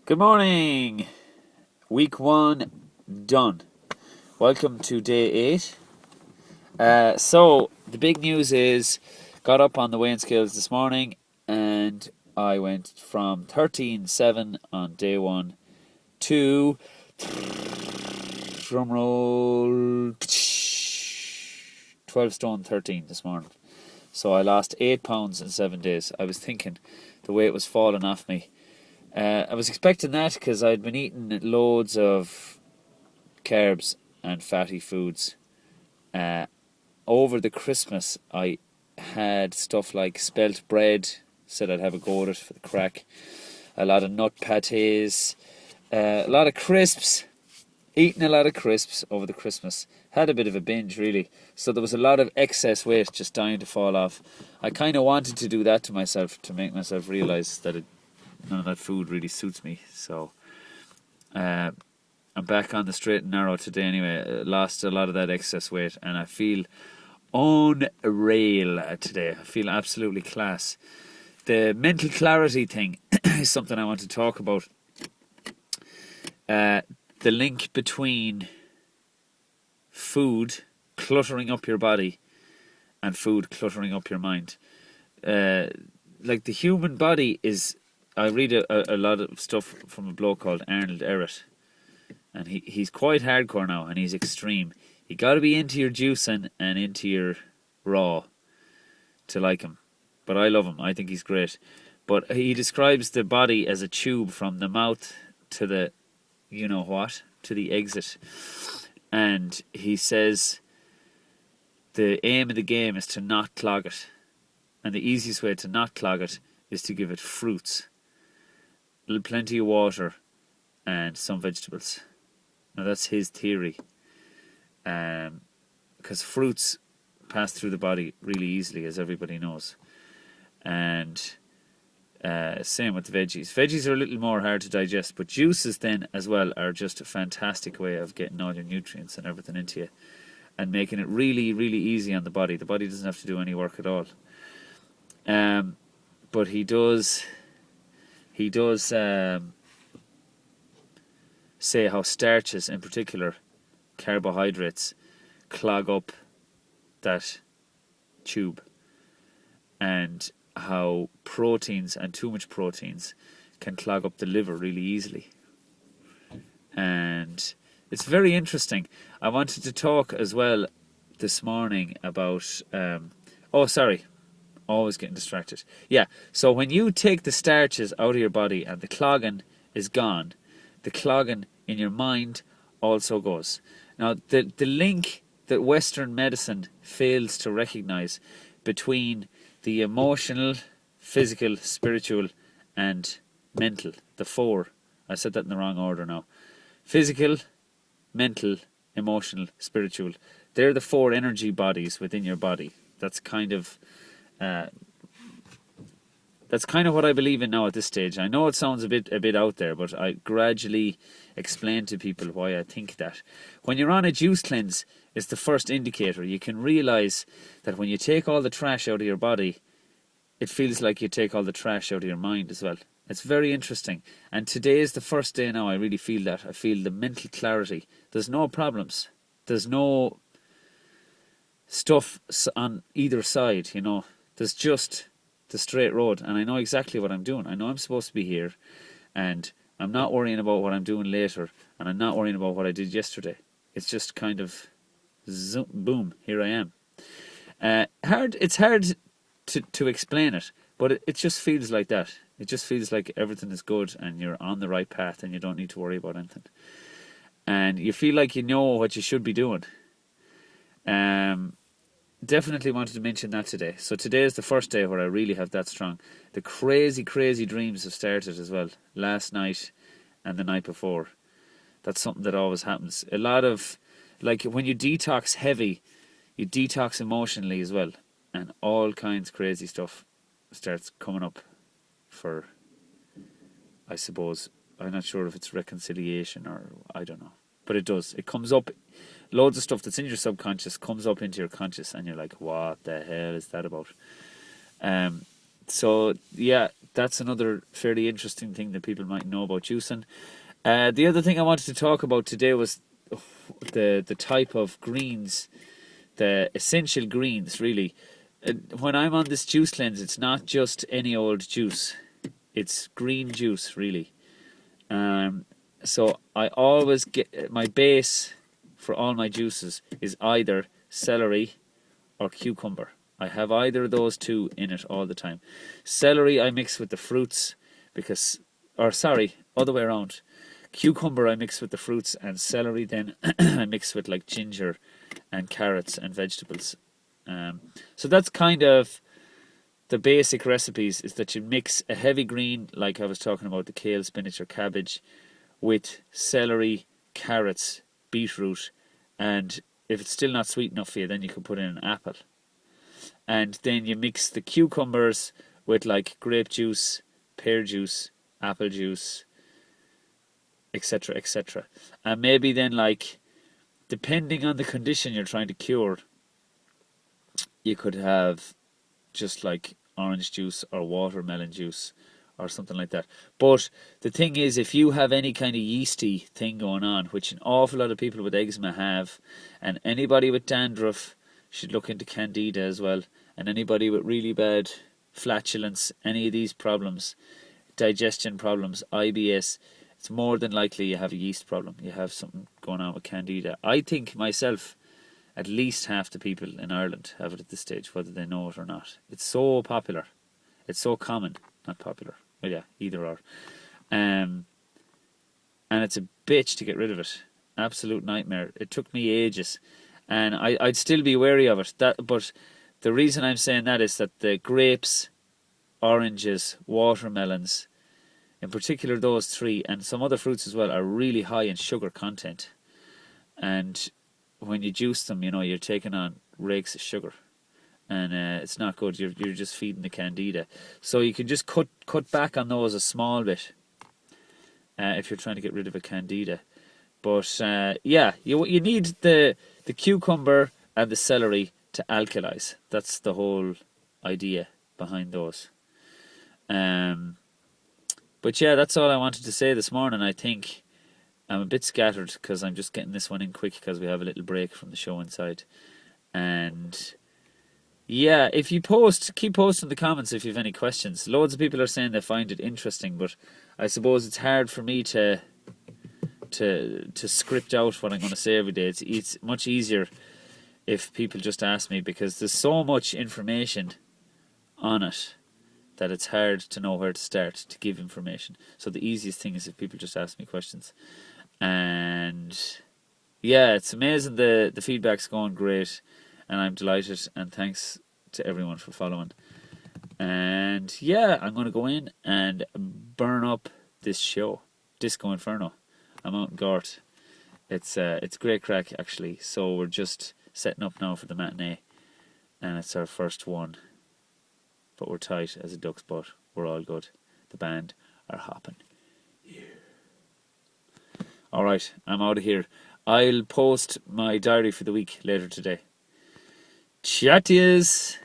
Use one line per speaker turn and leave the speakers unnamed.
Good morning. Week 1 done. Welcome to day 8. So the big news is, got up on the weighing scales this morning and I went from 13.7 on day 1 to, drum roll, 12 stone 13 this morning. So I lost 8 pounds in 7 days. I was thinking the weight was falling off me. I was expecting that because I'd been eating loads of carbs and fatty foods. Over the Christmas, I had stuff like spelt bread, said I'd have a go at it for the crack, a lot of nut patés, a lot of crisps, eating a lot of crisps over the Christmas. Had a bit of a binge, really. So there was a lot of excess weight just dying to fall off. I kind of wanted to do that to myself to make myself realise that none of that food really suits me. So I'm back on the straight and narrow today anyway. Lost a lot of that excess weight and I feel unreal today. I feel absolutely class. The mental clarity thing is something I want to talk about. The link between food cluttering up your body and food cluttering up your mind. Like the human body is... I read a lot of stuff from a bloke called Arnold Ehret, and he's quite hardcore now, and he's extreme. You got to be into your juicing and into your raw to like him. But I love him. I think he's great. But he describes the body as a tube from the mouth to the, you know what, to the exit. And he says the aim of the game is to not clog it. And the easiest way to not clog it is to give it fruits. Plenty of water and some vegetables. Now that's his theory. Because fruits pass through the body really easily, as everybody knows. And same with the veggies. Veggies are a little more hard to digest, but juices then as well are just a fantastic way of getting all your nutrients and everything into you and making it really, really easy on the body. The body doesn't have to do any work at all. But he does say how starches, in particular carbohydrates, clog up that tube, and how proteins and too much proteins can clog up the liver really easily. And it's very interesting. I wanted to talk as well this morning about always getting distracted. Yeah, so when you take the starches out of your body and the clogging is gone, the clogging in your mind also goes. Now, the link that Western medicine fails to recognize between the emotional, physical, spiritual, and mental, the four. I said that in the wrong order now. Physical, mental, emotional, spiritual. They're the four energy bodies within your body. That's kind of what I believe in now at this stage. I know it sounds a bit out there, but I gradually explain to people why I think that. When you're on a juice cleanse, it's the first indicator. You can realise that when you take all the trash out of your body, it feels like you take all the trash out of your mind as well. It's very interesting. And today is the first day now I really feel that. I feel the mental clarity. There's no problems. There's no stuff on either side, you know. There's just the straight road, and I know exactly what I'm doing. I know I'm supposed to be here, and I'm not worrying about what I'm doing later, and I'm not worrying about what I did yesterday. It's just kind of zoom, boom, here I am. It's hard to explain it, but it just feels like that. It just feels like everything is good and you're on the right path and you don't need to worry about anything. And you feel like you know what you should be doing. Definitely wanted to mention that today. So today is the first day where I really have that strong. The crazy, crazy dreams have started as well. Last night and the night before. That's something that always happens. A lot of, like when you detox heavy, you detox emotionally as well. And all kinds of crazy stuff starts coming up for, I suppose, I'm not sure if it's reconciliation or I don't know. But it does. It comes up. Loads of stuff that's in your subconscious comes up into your conscious and you're like, what the hell is that about? So yeah, that's another fairly interesting thing that people might know about juicing. The other thing I wanted to talk about today was the type of greens, the essential greens, really. When I'm on this juice cleanse, it's not just any old juice. It's green juice, really. So I always get my base for all my juices is either celery or cucumber. I have either of those two in it all the time. Celery I mix with the fruits other way around. Cucumber I mix with the fruits, and celery then I mix with like ginger and carrots and vegetables. So that's kind of the basic recipes, is that you mix a heavy green, like I was talking about, the kale, spinach or cabbage, with celery, carrots, beetroot, and if it's still not sweet enough for you, then you can put in an apple. And then you mix the cucumbers with like grape juice, pear juice, apple juice, etc., etc. And maybe then, like, depending on the condition you're trying to cure, you could have just like orange juice or watermelon juice or something like that. But the thing is, if you have any kind of yeasty thing going on, which an awful lot of people with eczema have, and anybody with dandruff should look into candida as well, and anybody with really bad flatulence, any of these problems, digestion problems, IBS, it's more than likely you have a yeast problem. You have something going on with candida. I think myself, at least half the people in Ireland have it at this stage, whether they know it or not. It's so popular. It's so common. Not popular. Well, yeah, either or. And it's a bitch to get rid of it. Absolute nightmare. It took me ages. And I'd still be wary of it. But the reason I'm saying that is that the grapes, oranges, watermelons, in particular those three, and some other fruits as well, are really high in sugar content. And when you juice them, you're taking on rakes of sugar, and it's not good. You're just feeding the candida. So you can just cut back on those a small bit if you're trying to get rid of a candida. But yeah, you need the cucumber and the celery to alkalize. That's the whole idea behind those. But yeah, that's all I wanted to say this morning. I think I'm a bit scattered because I'm just getting this one in quick because we have a little break from the show inside. And yeah, if you keep posting in the comments if you have any questions. Loads of people are saying they find it interesting, but I suppose it's hard for me to script out what I'm going to say every day. It's much easier if people just ask me, because there's so much information on it that it's hard to know where to start to give information. So the easiest thing is if people just ask me questions. And yeah, it's amazing. The feedback's going great, and I'm delighted, and thanks to everyone for following. And yeah, I'm going to go in and burn up this show, Disco Inferno. I'm out in Gort. It's great crack, actually. So we're just setting up now for the matinee, and it's our first one. But we're tight as a duck's butt. We're all good. The band are hopping. Yeah. Alright, I'm out of here. I'll post my diary for the week later today. Chat yous!